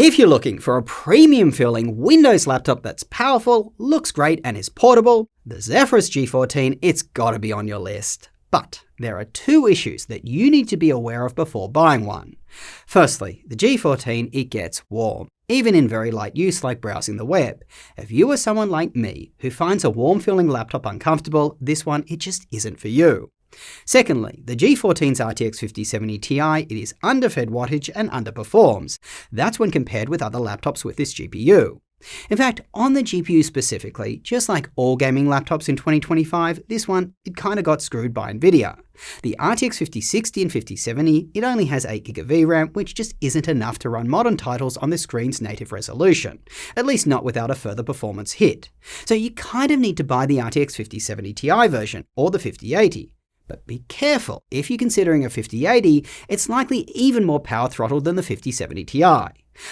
If you're looking for a premium-feeling Windows laptop that's powerful, looks great and is portable, the Zephyrus G14, it's gotta be on your list. But there are two issues that you need to be aware of before buying one. Firstly, the G14, it gets warm, even in very light use like browsing the web. If you are someone like me who finds a warm-feeling laptop uncomfortable, this one, it just isn't for you. Secondly, the G14's RTX 5070 Ti, it is underfed wattage and underperforms. That's when compared with other laptops with this GPU. In fact, on the GPU specifically, just like all gaming laptops in 2025, this one, it kinda got screwed by Nvidia. The RTX 5060 and 5070, it only has 8GB of VRAM, which just isn't enough to run modern titles on the screen's native resolution, at least not without a further performance hit. So you kind of need to buy the RTX 5070 Ti version, or the 5080. But be careful, if you're considering a 5080, it's likely even more power throttled than the 5070 Ti.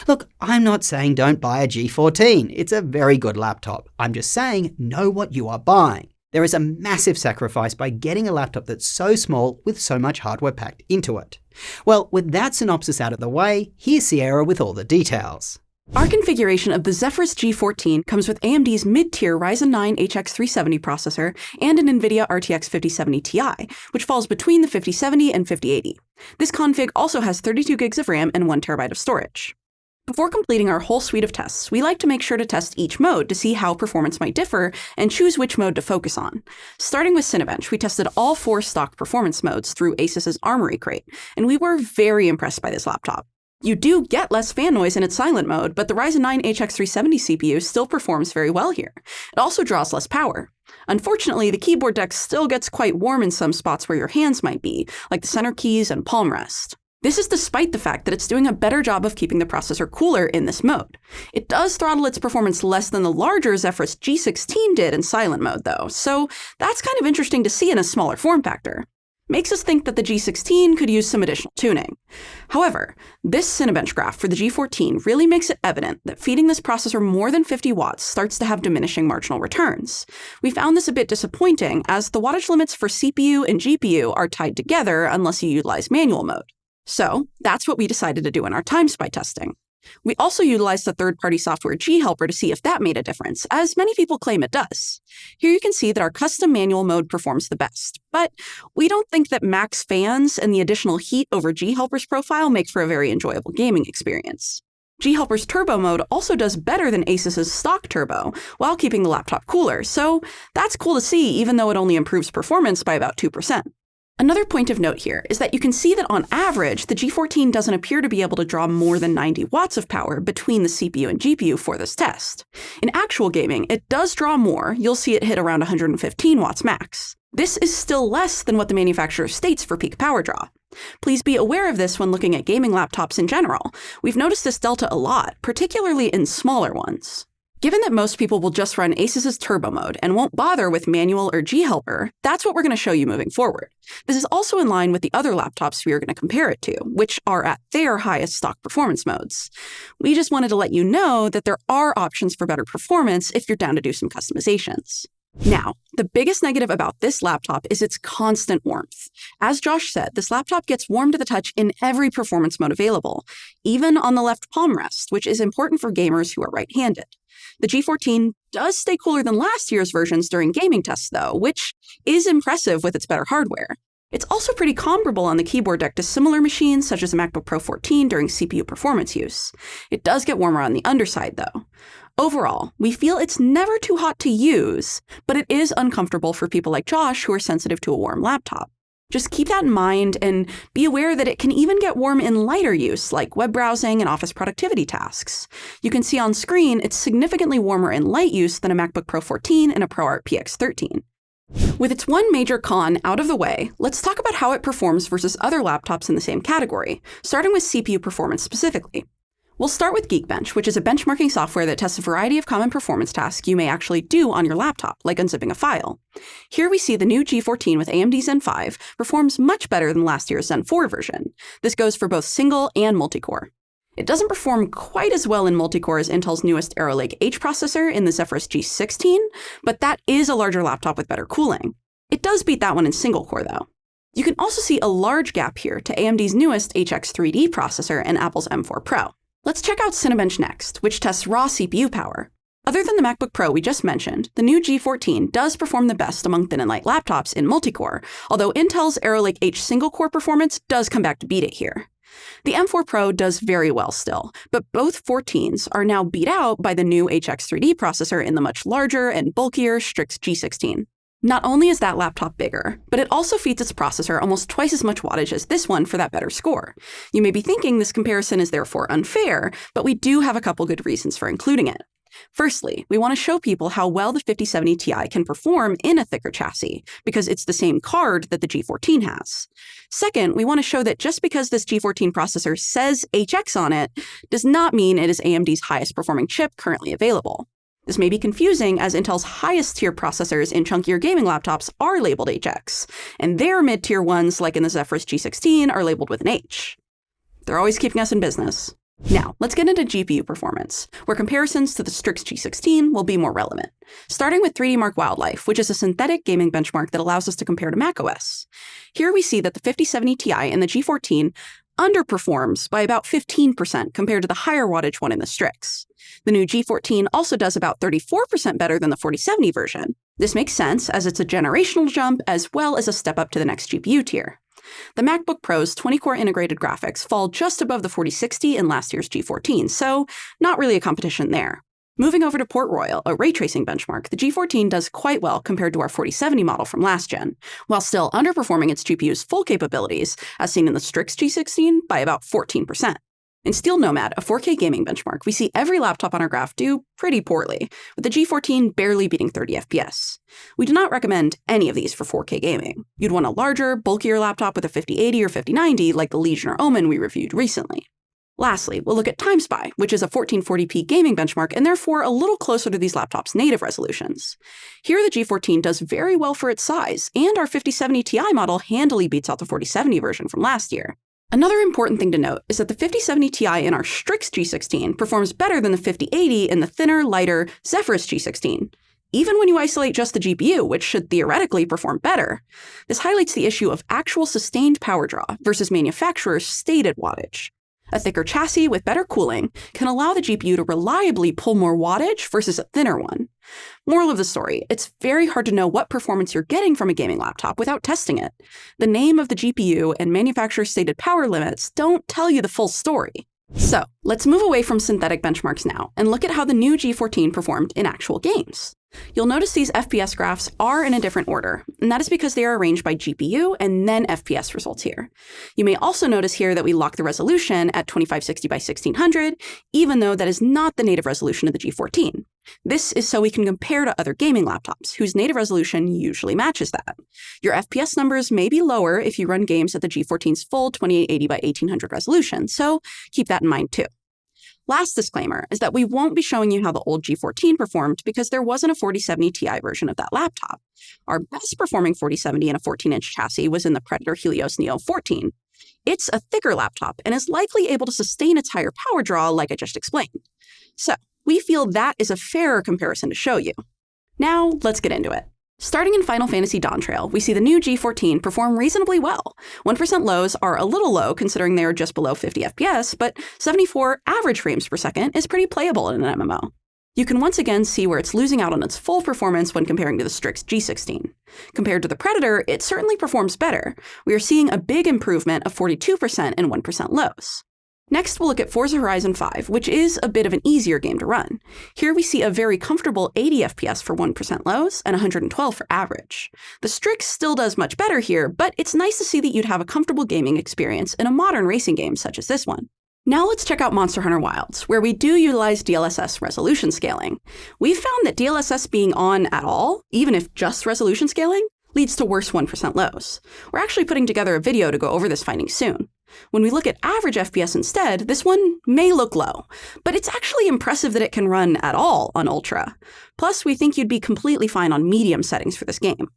Look, I'm not saying don't buy a G14, it's a very good laptop. I'm just saying know what you are buying. There is a massive sacrifice by getting a laptop that's so small with so much hardware packed into it. Well, with that synopsis out of the way, here's Sierra with all the details. Our configuration of the Zephyrus G14 comes with AMD's mid-tier Ryzen 9 HX370 processor and an NVIDIA RTX 5070 Ti, which falls between the 5070 and 5080. This config also has 32GB of RAM and 1TB of storage. Before completing our whole suite of tests, we like to make sure to test each mode to see how performance might differ and choose which mode to focus on. Starting with Cinebench, we tested all 4 stock performance modes through Asus's Armory Crate, and we were very impressed by this laptop. You do get less fan noise in its silent mode, but the Ryzen 9 HX370 CPU still performs very well here. It also draws less power. Unfortunately, the keyboard deck still gets quite warm in some spots where your hands might be, like the center keys and palm rest. This is despite the fact that it's doing a better job of keeping the processor cooler in this mode. It does throttle its performance less than the larger Zephyrus G16 did in silent mode though, so that's kind of interesting to see in a smaller form factor. Makes us think that the G16 could use some additional tuning. However, this Cinebench graph for the G14 really makes it evident that feeding this processor more than 50 watts starts to have diminishing marginal returns. We found this a bit disappointing, as the wattage limits for CPU and GPU are tied together unless you utilize manual mode. So that's what we decided to do in our time spy testing. We also utilized the third-party software G-Helper to see if that made a difference, as many people claim it does. Here you can see that our custom manual mode performs the best, but we don't think that max fans and the additional heat over G-Helper's profile make for a very enjoyable gaming experience. G-Helper's turbo mode also does better than Asus's stock turbo, while keeping the laptop cooler, so that's cool to see even though it only improves performance by about 2%. Another point of note here is that you can see that on average, the G14 doesn't appear to be able to draw more than 90 watts of power between the CPU and GPU for this test. In actual gaming, it does draw more. You'll see it hit around 115 watts max. This is still less than what the manufacturer states for peak power draw. Please be aware of this when looking at gaming laptops in general. We've noticed this delta a lot, particularly in smaller ones. Given that most people will just run Asus's turbo mode and won't bother with manual or G-Helper, that's what we're going to show you moving forward. This is also in line with the other laptops we are going to compare it to, which are at their highest stock performance modes. We just wanted to let you know that there are options for better performance if you're down to do some customizations. Now, the biggest negative about this laptop is its constant warmth. As Josh said, this laptop gets warm to the touch in every performance mode available, even on the left palm rest, which is important for gamers who are right-handed. The G14 does stay cooler than last year's versions during gaming tests though, which is impressive with its better hardware. It's also pretty comparable on the keyboard deck to similar machines such as the MacBook Pro 14 during CPU performance use. It does get warmer on the underside though. Overall, we feel it's never too hot to use, but it is uncomfortable for people like Josh who are sensitive to a warm laptop. Just keep that in mind and be aware that it can even get warm in lighter use, like web browsing and office productivity tasks. You can see on screen it's significantly warmer in light use than a MacBook Pro 14 and a ProArt PX 13. With its one major con out of the way, let's talk about how it performs versus other laptops in the same category, starting with CPU performance specifically. We'll start with Geekbench, which is a benchmarking software that tests a variety of common performance tasks you may actually do on your laptop, like unzipping a file. Here we see the new G14 with AMD Zen 5 performs much better than last year's Zen 4 version. This goes for both single and multi-core. It doesn't perform quite as well in multi-core as Intel's newest Arrow Lake H processor in the Zephyrus G16, but that is a larger laptop with better cooling. It does beat that one in single core though. You can also see a large gap here to AMD's newest HX3D processor and Apple's M4 Pro. Let's check out Cinebench next, which tests raw CPU power. Other than the MacBook Pro we just mentioned, the new G14 does perform the best among thin and light laptops in multi-core, although Intel's Arrow Lake H single-core performance does come back to beat it here. The M4 Pro does very well still, but both 14s are now beat out by the new HX3D processor in the much larger and bulkier Strix G16. Not only is that laptop bigger, but it also feeds its processor almost twice as much wattage as this one for that better score. You may be thinking this comparison is therefore unfair, but we do have a couple good reasons for including it. Firstly, we want to show people how well the 5070 Ti can perform in a thicker chassis, because it's the same card that the G14 has. Second, we want to show that just because this G14 processor says HX on it, does not mean it is AMD's highest performing chip currently available. This may be confusing as Intel's highest tier processors in chunkier gaming laptops are labeled HX, and their mid-tier ones, like in the Zephyrus G16, are labeled with an H. They're always keeping us in business. Now, let's get into GPU performance, where comparisons to the Strix G16 will be more relevant. Starting with 3D Mark Wildlife, which is a synthetic gaming benchmark that allows us to compare to macOS. Here we see that the 5070 Ti and the G14 underperforms by about 15% compared to the higher wattage one in the Strix. The new G14 also does about 34% better than the 4070 version. This makes sense as it's a generational jump as well as a step up to the next GPU tier. The MacBook Pro's 20-core integrated graphics fall just above the 4060 in last year's G14, so not really a competition there. Moving over to Port Royal, a ray tracing benchmark, the G14 does quite well compared to our 4070 model from last gen, while still underperforming its GPU's full capabilities, as seen in the Strix G16, by about 14%. In Steel Nomad, a 4K gaming benchmark, we see every laptop on our graph do pretty poorly, with the G14 barely beating 30 FPS. We do not recommend any of these for 4K gaming. You'd want a larger, bulkier laptop with a 5080 or 5090 like the Legion or Omen we reviewed recently. Lastly, we'll look at TimeSpy, which is a 1440p gaming benchmark and therefore a little closer to these laptops' native resolutions. Here the G14 does very well for its size, and our 5070 Ti model handily beats out the 4070 version from last year. Another important thing to note is that the 5070 Ti in our Strix G16 performs better than the 5080 in the thinner, lighter Zephyrus G16, even when you isolate just the GPU, which should theoretically perform better. This highlights the issue of actual sustained power draw versus manufacturer's stated wattage. A thicker chassis with better cooling can allow the GPU to reliably pull more wattage versus a thinner one. Moral of the story, it's very hard to know what performance you're getting from a gaming laptop without testing it. The name of the GPU and manufacturer's stated power limits don't tell you the full story. So, let's move away from synthetic benchmarks now and look at how the new G14 performed in actual games. You'll notice these FPS graphs are in a different order, and that is because they are arranged by GPU and then FPS results here. You may also notice here that we lock the resolution at 2560 by 1600, even though that is not the native resolution of the G14. This is so we can compare to other gaming laptops, whose native resolution usually matches that. Your FPS numbers may be lower if you run games at the G14's full 2880 by 1800 resolution, so keep that in mind too. Last disclaimer is that we won't be showing you how the old G14 performed because there wasn't a 4070 Ti version of that laptop. Our best performing 4070 in a 14-inch chassis was in the Predator Helios Neo 14. It's a thicker laptop and is likely able to sustain its higher power draw like I just explained. So, we feel that is a fairer comparison to show you. Now, let's get into it. Starting in Final Fantasy Dawntrail, we see the new G14 perform reasonably well. 1% lows are a little low considering they are just below 50 FPS, but 74 average frames per second is pretty playable in an MMO. You can once again see where it's losing out on its full performance when comparing to the Strix G16. Compared to the Predator, it certainly performs better. We are seeing a big improvement of 42% and 1% lows. Next, we'll look at Forza Horizon 5, which is a bit of an easier game to run. Here we see a very comfortable 80 FPS for 1% lows and 112 for average. The Strix still does much better here, but it's nice to see that you'd have a comfortable gaming experience in a modern racing game such as this one. Now let's check out Monster Hunter Wilds, where we do utilize DLSS resolution scaling. We've found that DLSS being on at all, even if just resolution scaling, leads to worse 1% lows. We're actually putting together a video to go over this finding soon. When we look at average FPS instead, this one may look low, but it's actually impressive that it can run at all on Ultra. Plus, we think you'd be completely fine on medium settings for this game.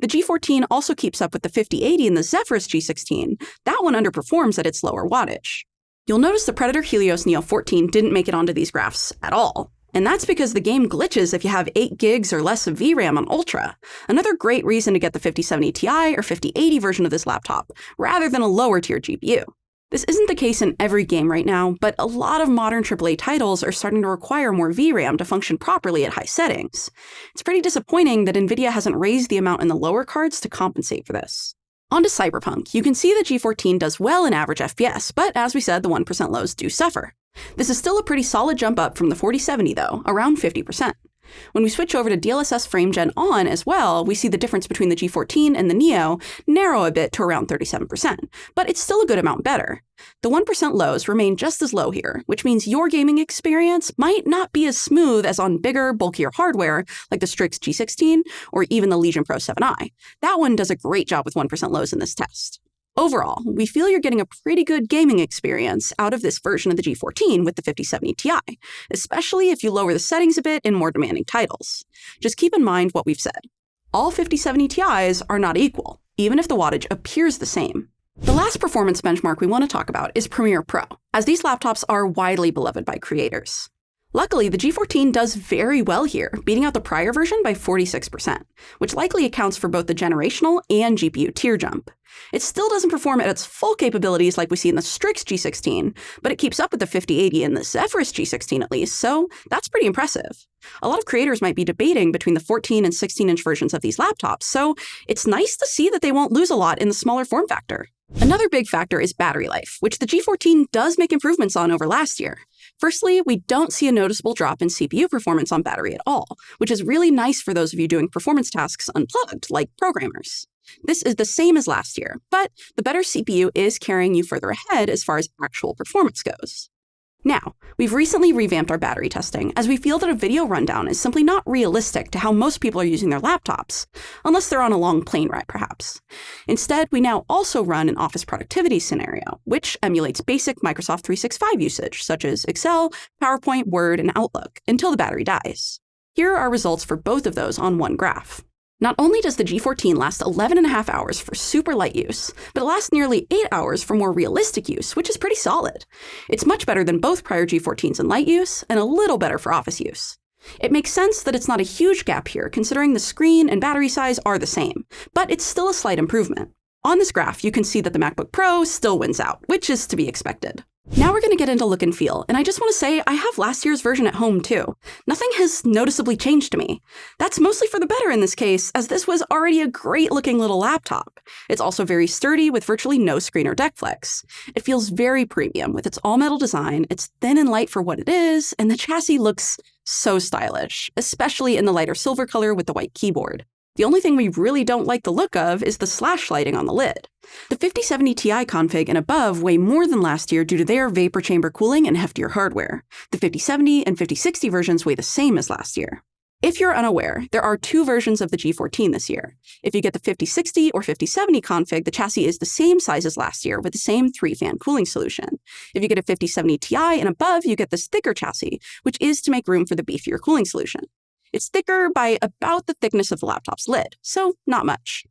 The G14 also keeps up with the 5080 and the Zephyrus G16. That one underperforms at its lower wattage. You'll notice the Predator Helios Neo 14 didn't make it onto these graphs at all. And that's because the game glitches if you have 8 gigs or less of VRAM on Ultra. Another great reason to get the 5070 Ti or 5080 version of this laptop, rather than a lower tier GPU. This isn't the case in every game right now, but a lot of modern AAA titles are starting to require more VRAM to function properly at high settings. It's pretty disappointing that NVIDIA hasn't raised the amount in the lower cards to compensate for this. On to Cyberpunk. You can see that G14 does well in average FPS, but as we said, the 1% lows do suffer. This is still a pretty solid jump up from the 4070 though, around 50%. When we switch over to DLSS frame gen on as well, we see the difference between the G14 and the Neo narrow a bit to around 37%, but it's still a good amount better. The 1% lows remain just as low here, which means your gaming experience might not be as smooth as on bigger, bulkier hardware like the Strix G16 or even the Legion Pro 7i. That one does a great job with 1% lows in this test. Overall, we feel you're getting a pretty good gaming experience out of this version of the G14 with the 5070 Ti, especially if you lower the settings a bit in more demanding titles. Just keep in mind what we've said. All 5070 Ti's are not equal, even if the wattage appears the same. The last performance benchmark we want to talk about is Premiere Pro, as these laptops are widely beloved by creators. Luckily, the G14 does very well here, beating out the prior version by 46%, which likely accounts for both the generational and GPU tier jump. It still doesn't perform at its full capabilities like we see in the Strix G16, but it keeps up with the 5080 and the Zephyrus G16 at least, so that's pretty impressive. A lot of creators might be debating between the 14 and 16-inch versions of these laptops, so it's nice to see that they won't lose a lot in the smaller form factor. Another big factor is battery life, which the G14 does make improvements on over last year. Firstly, we don't see a noticeable drop in CPU performance on battery at all, which is really nice for those of you doing performance tasks unplugged, like programmers. This is the same as last year, but the better CPU is carrying you further ahead as far as actual performance goes. Now, we've recently revamped our battery testing, as we feel that a video rundown is simply not realistic to how most people are using their laptops, unless they're on a long plane ride, perhaps. Instead, we now also run an office productivity scenario, which emulates basic Microsoft 365 usage, such as Excel, PowerPoint, Word, and Outlook, until the battery dies. Here are our results for both of those on one graph. Not only does the G14 last 11.5 hours for super light use, but it lasts nearly 8 hours for more realistic use, which is pretty solid. It's much better than both prior G14s in light use, and a little better for office use. It makes sense that it's not a huge gap here, considering the screen and battery size are the same, but it's still a slight improvement. On this graph, you can see that the MacBook Pro still wins out, which is to be expected. Now we're going to get into look and feel, and I just want to say I have last year's version at home too. Nothing has noticeably changed to me. That's mostly for the better in this case, as this was already a great looking little laptop. It's also very sturdy with virtually no screen or deck flex. It feels very premium with its all-metal design, it's thin and light for what it is, and the chassis looks so stylish, especially in the lighter silver color with the white keyboard. The only thing we really don't like the look of is the slash lighting on the lid. The 5070 Ti config and above weigh more than last year due to their vapor chamber cooling and heftier hardware. The 5070 and 5060 versions weigh the same as last year. If you're unaware, there are two versions of the G14 this year. If you get the 5060 or 5070 config, the chassis is the same size as last year with the same 3-fan cooling solution. If you get a 5070 Ti and above, you get this thicker chassis, which is to make room for the beefier cooling solution. It's thicker by about the thickness of the laptop's lid, so not much.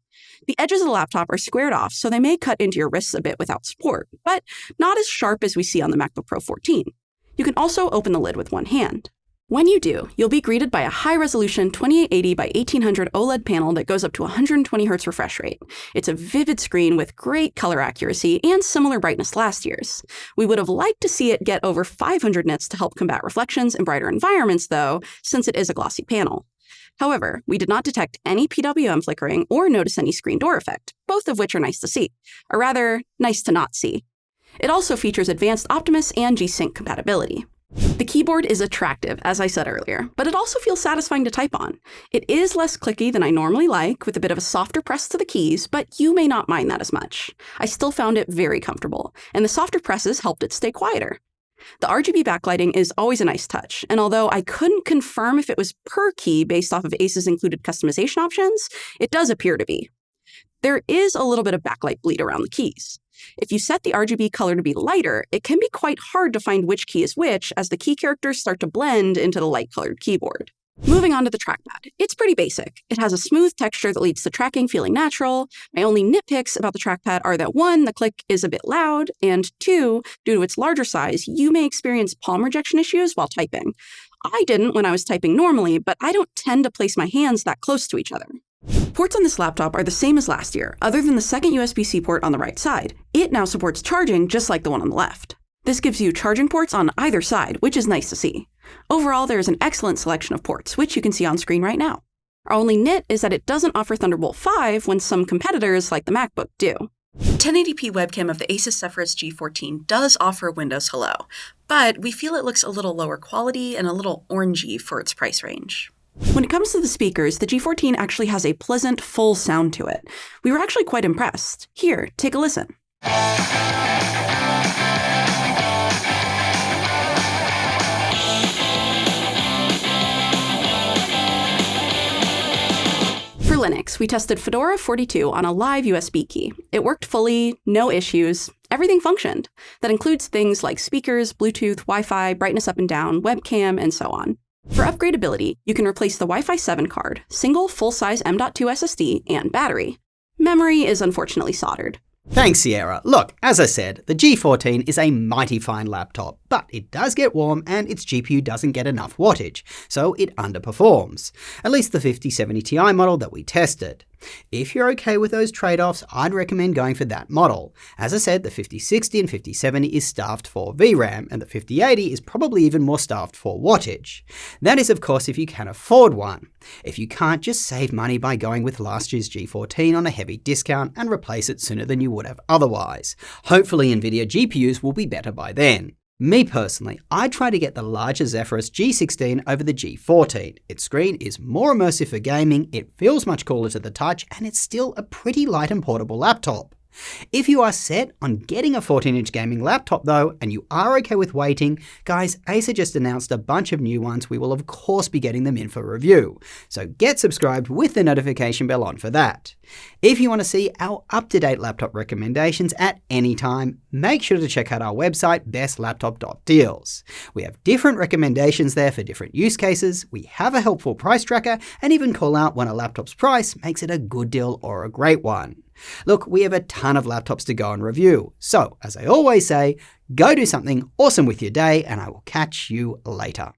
The edges of the laptop are squared off, so they may cut into your wrists a bit without support, but not as sharp as we see on the MacBook Pro 14. You can also open the lid with one hand. When you do, you'll be greeted by a high-resolution 2880 by 1800 OLED panel that goes up to 120Hz refresh rate. It's a vivid screen with great color accuracy and similar brightness to last year's. We would have liked to see it get over 500 nits to help combat reflections in brighter environments, though, since it is a glossy panel. However, we did not detect any PWM flickering or notice any screen door effect, both of which are nice to see, or rather, nice to not see. It also features advanced Optimus and G-Sync compatibility. The keyboard is attractive, as I said earlier, but it also feels satisfying to type on. It is less clicky than I normally like, with a bit of a softer press to the keys, but you may not mind that as much. I still found it very comfortable, and the softer presses helped it stay quieter. The RGB backlighting is always a nice touch, and although I couldn't confirm if it was per key based off of Ace's included customization options, it does appear to be. There is a little bit of backlight bleed around the keys. If you set the RGB color to be lighter, it can be quite hard to find which key is which as the key characters start to blend into the light-colored keyboard. Moving on to the trackpad. It's pretty basic. It has a smooth texture that leads to tracking feeling natural. My only nitpicks about the trackpad are that 1, the click is a bit loud, and 2, due to its larger size, you may experience palm rejection issues while typing. I didn't when I was typing normally, but I don't tend to place my hands that close to each other. Ports on this laptop are the same as last year, other than the second USB-C port on the right side. It now supports charging just like the one on the left. This gives you charging ports on either side, which is nice to see. Overall, there is an excellent selection of ports, which you can see on screen right now. Our only nit is that it doesn't offer Thunderbolt 5 when some competitors, like the MacBook, do. 1080p webcam of the Asus Zephyrus G14 does offer Windows Hello, but we feel it looks a little lower quality and a little orangey for its price range. When it comes to the speakers, the G14 actually has a pleasant, full sound to it. We were actually quite impressed. Here, take a listen. For Linux, we tested Fedora 42 on a live USB key. It worked fully, no issues, everything functioned. That includes things like speakers, Bluetooth, Wi-Fi, brightness up and down, webcam, and so on. For upgradeability, you can replace the Wi-Fi 7 card, single full-size M.2 SSD, and battery. Memory is unfortunately soldered. Thanks, Sierra. Look, as I said, the G14 is a mighty fine laptop, but it does get warm and its GPU doesn't get enough wattage, so it underperforms. At least the 5070 Ti model that we tested. If you're okay with those trade-offs, I'd recommend going for that model. As I said, the 5060 and 5070 is starved for VRAM, and the 5080 is probably even more starved for wattage. That is, of course, if you can afford one. If you can't, just save money by going with last year's G14 on a heavy discount and replace it sooner than you would have otherwise. Hopefully Nvidia GPUs will be better by then. Me personally, I try to get the larger Zephyrus G16 over the G14. Its screen is more immersive for gaming, it feels much cooler to the touch, and it's still a pretty light and portable laptop. If you are set on getting a 14-inch gaming laptop though, and you are okay with waiting, guys, Acer just announced a bunch of new ones. We will of course be getting them in for review. So get subscribed with the notification bell on for that. If you want to see our up-to-date laptop recommendations at any time, make sure to check out our website, bestlaptop.deals. We have different recommendations there for different use cases, we have a helpful price tracker, and even call out when a laptop's price makes it a good deal or a great one. Look, we have a ton of laptops to go and review, so as I always say, go do something awesome with your day, and I will catch you later.